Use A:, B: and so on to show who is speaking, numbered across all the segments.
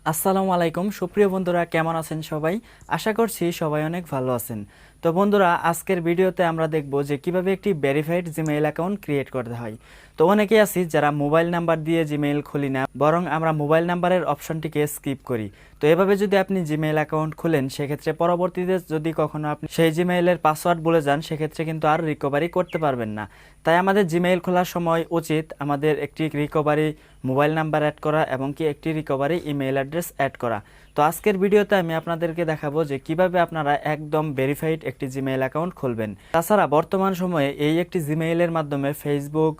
A: আসসালামু আলাইকুম সুপ্রিয় বন্ধুরা, কেমন আছেন সবাই? আশা করছি সবাই অনেক ভালো আছেন। তো বন্ধুরা, আজকের ভিডিওতে আমরা দেখব যে কিভাবে একটি ভেরিফাইড জিমেইল অ্যাকাউন্ট ক্রিয়েট করতে হয়। তো অনেকেই আছি যারা মোবাইল নাম্বার দিয়ে জিমেইল খুলি না, বরং আমরা মোবাইল নাম্বারের অপশনটিকে স্কিপ করি। তো এভাবে যদি আপনি জিমেইল অ্যাকাউন্ট খুলেন, সেক্ষেত্রে পরবর্তীতে যদি কখনো আপনি সেই জিমেইলের পাসওয়ার্ড ভুলে যান, সেক্ষেত্রে কিন্তু আর রিকভারি করতে পারবেন না। তাই আমাদের জিমেইল খোলার সময় উচিত আমাদের একটি রিকভারি মোবাইল নাম্বার অ্যাড করা এবং কি একটি রিকভারি ইমেইল অ্যাড্রেস অ্যাড করা। তো আজকের ভিডিওতে আমি আপনাদেরকে দেখাবো যে কিভাবে আপনারা একদম ভেরিফাইড একটি জিমেইল অ্যাকাউন্ট খুলবেন। তাছাড়া বর্তমান সময়ে এই একটি জিমেইলের মাধ্যমে ফেসবুক,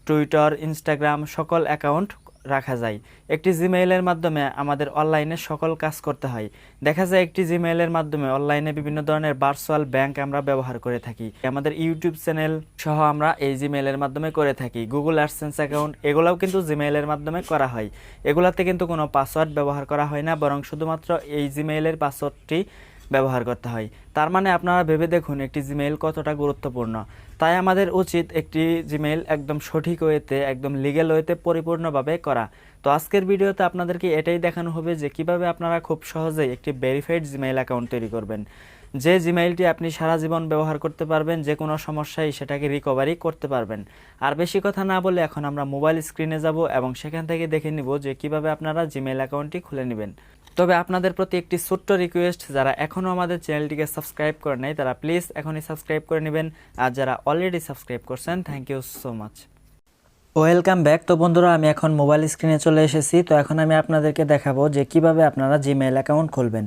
A: টুইটার, ইনস্টাগ্রাম সকল অ্যাকাউন্ট রাখা যায়। একটি জিমেইলের মাধ্যমে আমাদের অনলাইনে সকল কাজ করতে হয়। দেখা যায় একটি জিমেইলের মাধ্যমে অনলাইনে বিভিন্ন ধরনের ভার্চুয়াল ব্যাংক আমরা ব্যবহার করে থাকি। আমাদের ইউটিউব চ্যানেল সহ আমরা এই জিমেইলের মাধ্যমে করে থাকি। গুগল অ্যাডসেন্স অ্যাকাউন্ট এগুলাও কিন্তু জিমেইলের মাধ্যমে করা হয়। এগুলাতে কিন্তু কোনো পাসওয়ার্ড ব্যবহার করা হয় না, বরং শুধুমাত্র এই জিমেইলের পাসওয়ার্ডটি ব্যবহার করতে হয়। তার মানে আপনারা ভেবে দেখুন একটি জিমেইল কতটা গুরুত্বপূর্ণ। তাই আমাদের উচিত একটি জিমেইল একদম সঠিক ওয়েতে, একদম লিগ্যাল ওয়েতে পরিপূর্ণভাবে করা। তো আজকের ভিডিওতে আপনাদেরকে এটাই দেখানো হবে যে কিভাবে আপনারা খুব সহজেই একটি ভেরিফাইড জিমেইল অ্যাকাউন্ট তৈরি করবেন, যে জিমেইলটি আপনি সারা জীবন ব্যবহার করতে পারবেন, যে কোনো সমস্যায় সেটাকে রিকভারি করতে পারবেন। আর বেশি কথা না বলে এখন আমরা মোবাইল স্ক্রিনে যাব এবং সেখান থেকে দেখে নিব যে কিভাবে আপনারা জিমেইল অ্যাকাউন্টটি খুলে নেবেন। তবে আপনাদের প্রতি একটি ছোট্ট রিকোয়েস্ট, যারা এখনও আমাদের চ্যানেলটিকে সাবস্ক্রাইব করে নাই তারা প্লিজ এখনই সাবস্ক্রাইব করে নেবেন, আর যারা অলরেডি সাবস্ক্রাইব করছেন thank you so much. Welcome back. তো বন্ধুরা, আমি এখন মোবাইল স্ক্রিনে চলে এসেছি। তো এখন আমি আপনাদেরকে দেখাবো যে কিভাবে আপনারা জিমেইল অ্যাকাউন্ট খুলবেন।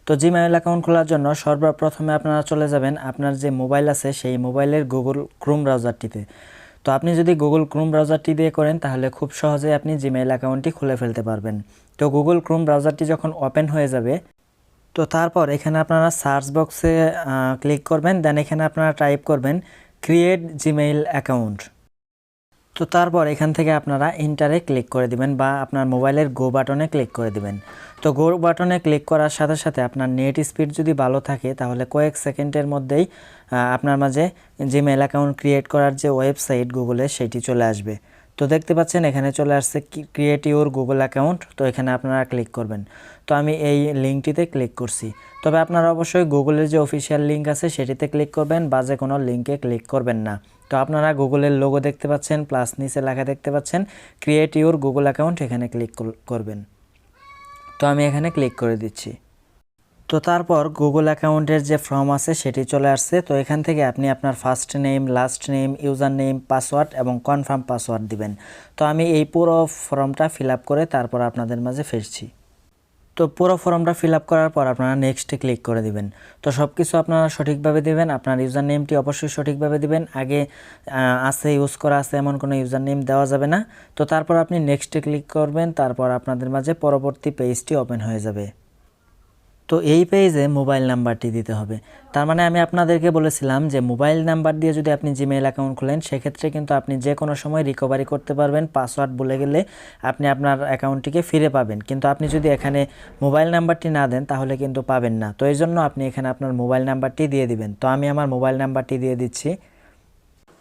A: তো জিমেইল অ্যাকাউন্ট খোলার জন্য সর্বপ্রথমে আপনারা চলে যাবেন আপনার যে মোবাইল আছে সেই মোবাইলের গুগল ক্রোম ব্রাউজারটিতে। তো আপনি যদি গুগল ক্রোম ব্রাউজারটি দিয়ে করেন তাহলে খুব সহজেই আপনি জিমেইল অ্যাকাউন্টটি খুলে ফেলতে পারবেন। তো গুগল ক্রোম ব্রাউজারটি যখন ওপেন হয়ে যাবে, তো তারপর এখানে আপনারা সার্চ বক্সে ক্লিক করবেন, দেন এখানে আপনারা টাইপ করবেন ক্রিয়েট জিমেইল অ্যাকাউন্ট। তো তারপর এখান থেকে আপনারা ইন্টারে ক্লিক করে দিবেন বা আপনার মোবাইলের গো বাটনে ক্লিক করে দিবেন। তো গো বাটনে ক্লিক করার সাথে সাথে আপনার নেট স্পিড যদি ভালো থাকে তাহলে কয়েক সেকেন্ডের মধ্যেই আপনার মাঝে জিমেইল অ্যাকাউন্ট ক্রিয়েট করার যে ওয়েবসাইট গুগলে সেটি চলে আসবে। তো দেখতে পাচ্ছেন এখানে চলে আসছে ক্রিয়েট ইউর গুগল অ্যাকাউন্ট। তো এখানে আপনারা ক্লিক করবেন। তো আমি এই লিঙ্কটিতে ক্লিক করছি। তবে আপনারা অবশ্যই গুগলের যে অফিসিয়াল লিঙ্ক আছে সেটিতে ক্লিক করবেন বা যে কোনো লিঙ্কে ক্লিক করবেন না। তো আপনারা গুগলের লোগো দেখতে পাচ্ছেন, প্লাস নিচে লেখা দেখতে পাচ্ছেন ক্রিয়েট ইউর গুগল অ্যাকাউন্ট, এখানে ক্লিক করবেন। তো আমি এখানে ক্লিক করে দিচ্ছি। তো তারপর গুগল অ্যাকাউন্টের যে ফর্ম আছে সেটি চলে আসছে। তো এখান থেকে আপনি আপনার first name, last name, user name, password এবং কনফার্ম পাসওয়ার্ড দিবেন। তো আমি এই পুরো ফর্মটা ফিল আপ করে তারপর আপনাদের মাঝে ফিরছি। তো পুরো ফর্মটা ফিল আপ করার পর আপনারা নেক্সটে ক্লিক করে দিবেন। তো সব কিছু আপনারা সঠিকভাবে দিবেন। আপনার ইউজার নেমটি অবশ্যই সঠিকভাবে দিবেন। আগে আছে ইউজ করা আছে এমন কোনো ইউজার নেম দেওয়া যাবে না। তো তারপর আপনি নেক্সটে ক্লিক করবেন, তারপর আপনাদের মাঝে পরবর্তী পেজটি ওপেন হয়ে যাবে। তো এই পেজে মোবাইল নাম্বারটি দিতে হবে। তার মানে আমি আপনাদেরকে বলেছিলাম যে মোবাইল নাম্বার দিয়ে যদি আপনি জিমেইল অ্যাকাউন্ট খুলেন সেক্ষেত্রে কিন্তু আপনি যে কোনো সময় রিকভারি করতে পারবেন। পাসওয়ার্ড ভুলে গেলে আপনি আপনার অ্যাকাউন্টটিকে ফিরে পাবেন, কিন্তু আপনি যদি এখানে মোবাইল নাম্বারটি না দেন তাহলে কিন্তু পাবেন না। তো এই জন্য আপনি এখানে আপনার মোবাইল নাম্বারটি দিয়ে দিবেন। তো আমি আমার মোবাইল নাম্বারটি দিয়ে দিচ্ছি।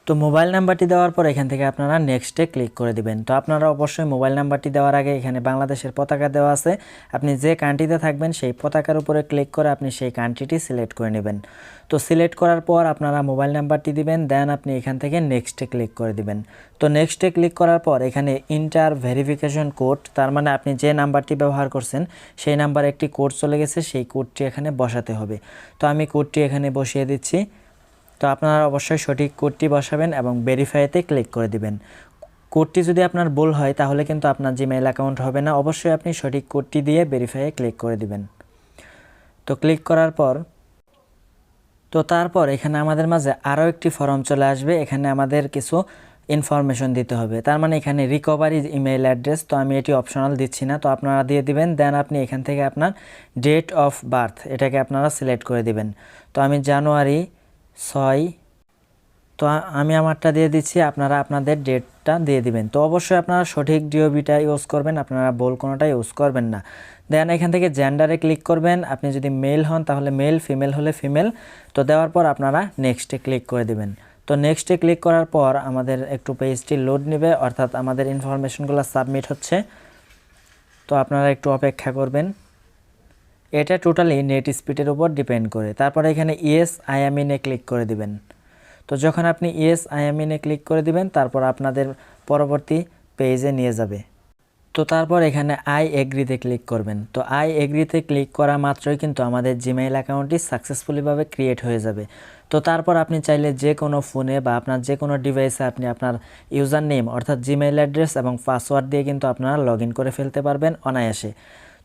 A: তো মোবাইল নাম্বারটি দেওয়ার পর এখান থেকে আপনারা নেক্সটে ক্লিক করে দিবেন। তো আপনারা অবশ্যই মোবাইল নাম্বারটি দেওয়ার আগে এখানে বাংলাদেশের পতাকা দেওয়া আছে, আপনি যে কান্ট্রিতে থাকবেন সেই পতাকার উপরে ক্লিক করে আপনি সেই কান্ট্রিটি সিলেক্ট করে নেবেন। তো সিলেক্ট করার পর আপনারা মোবাইল নাম্বারটি দিবেন, দেন আপনি এখান থেকে নেক্সটে ক্লিক করে দিবেন। তো নেক্সটে ক্লিক করার পর এখানে ইন্টার ভেরিফিকেশন কোড, তার মানে আপনি যে নাম্বারটি ব্যবহার করছেন সেই নাম্বারে একটি কোড চলে গেছে, সেই কোডটি এখানে বসাতে হবে। তো আমি কোডটি এখানে বসিয়ে দিচ্ছি। তো আপনারা অবশ্যই সঠিক কোডটি বসাবেন এবং ভেরিফাইতে ক্লিক করে দিবেন। কোডটি যদি আপনার ভুল হয় তাহলে কিন্তু আপনার জিমেইল অ্যাকাউন্ট হবে না। অবশ্যই আপনি সঠিক কোডটি দিয়ে ভেরিফাইয়ে ক্লিক করে দিবেন। তো ক্লিক করার পর তারপর এখানে আমাদের মাঝে আরও একটি ফর্ম চলে আসবে। এখানে আমাদের কিছু ইনফরমেশন দিতে হবে। তার মানে এখানে রিকভারি ইমেইল অ্যাড্রেস, তো আমি এটি অপশনাল দিচ্ছি না, তো আপনারা দিয়ে দিবেন। দেন আপনি এখান থেকে আপনার ডেট অফ বার্থ এটাকে আপনারা সিলেক্ট করে দিবেন। তো আমি জানুয়ারি 6, তো আমি আমারটা দিয়ে দিচ্ছি, আপনারা আপনাদের ডেটটা দিয়ে দিবেন। তো অবশ্যই আপনারা সঠিক ডিওবিটা ইউজ করবেন, আপনারা ভুল কোনোটা ইউজ করবেন না। দেন এখান থেকে জেন্ডারে ক্লিক করবেন। আপনি যদি মেল হন তাহলে মেল, ফিমেল হলে ফিমেল। তো দেওয়ার পর আপনারা নেক্সটে ক্লিক করে দিবেন। তো নেক্সটে ক্লিক করার পর আমাদের একটু পেজটি লোড নেবে, অর্থাৎ আমাদের ইনফরমেশনগুলো সাবমিট হচ্ছে। তো আপনারা একটু অপেক্ষা করবেন। এটা টোটালি নেট স্পিডের উপর ডিপেন্ড করে। তারপরে এখানে ইয়েস আই অ্যাম ইনে ক্লিক করে দিবেন। তো যখন আপনি ইয়েস আই অ্যাম ইনে ক্লিক করে দিবেন, তারপর আপনাদের পরবর্তী পেজে নিয়ে যাবে। তো তারপর এখানে আই এগ্রিতে ক্লিক করবেন। তো আই এগ্রিতে ক্লিক করা মাত্রই কিন্তু আমাদের জিমেইল অ্যাকাউন্টটি সাকসেসফুলিভাবে ক্রিয়েট হয়ে যাবে। তো তারপর আপনি চাইলে যে কোনো ফোনে বা আপনার যে কোনো ডিভাইসে আপনি আপনার ইউজার নেম অর্থাৎ জিমেইল অ্যাড্রেস এবং পাসওয়ার্ড দিয়ে কিন্তু আপনারা লগ ইন করে ফেলতে পারবেন অনায়াসে।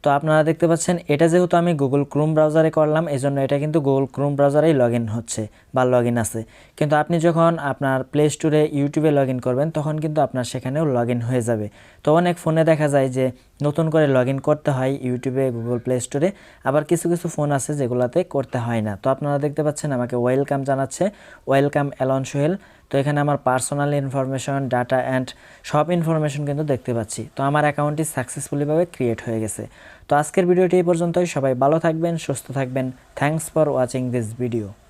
A: তো আপনারা দেখতে পাচ্ছেন এটা যেহেতু আমি গুগল ক্রোম ব্রাউজারে করলাম, এজন্য এটা কিন্তু গুগল ক্রোম ব্রাউজারেই লগ ইন হচ্ছে বা লগ ইন আছে। কিন্তু আপনি যখন আপনার প্লে স্টোরে ইউটিউবে লগ ইন করবেন, তখন কিন্তু আপনার সেখানেও লগ ইন হয়ে যাবে। তো অনেক ফোনে দেখা যায় যে নতুন করে লগ ইন করতে হয় ইউটিউবে, গুগল প্লে স্টোরে, আবার কিছু কিছু ফোন আছে যেগুলোতে করতে হয় না। তো আপনারা দেখতে পাচ্ছেন আমাকে ওয়েলকাম জানাচ্ছে, ওয়েলকাম অ্যালন সোহেল। তো এখানে আমার পার্সোনাল ইনফরমেশন, ডাটা অ্যান্ড সব ইনফরমেশন কিন্তু দেখতে পাচ্ছি। তো আমার অ্যাকাউন্টটি সাকসেসফুলিভাবে ক্রিয়েট হয়ে গেছে। তো আজকের ভিডিওটি এই পর্যন্তই। সবাই ভালো থাকবেন, সুস্থ থাকবেন। Thanks for watching this video.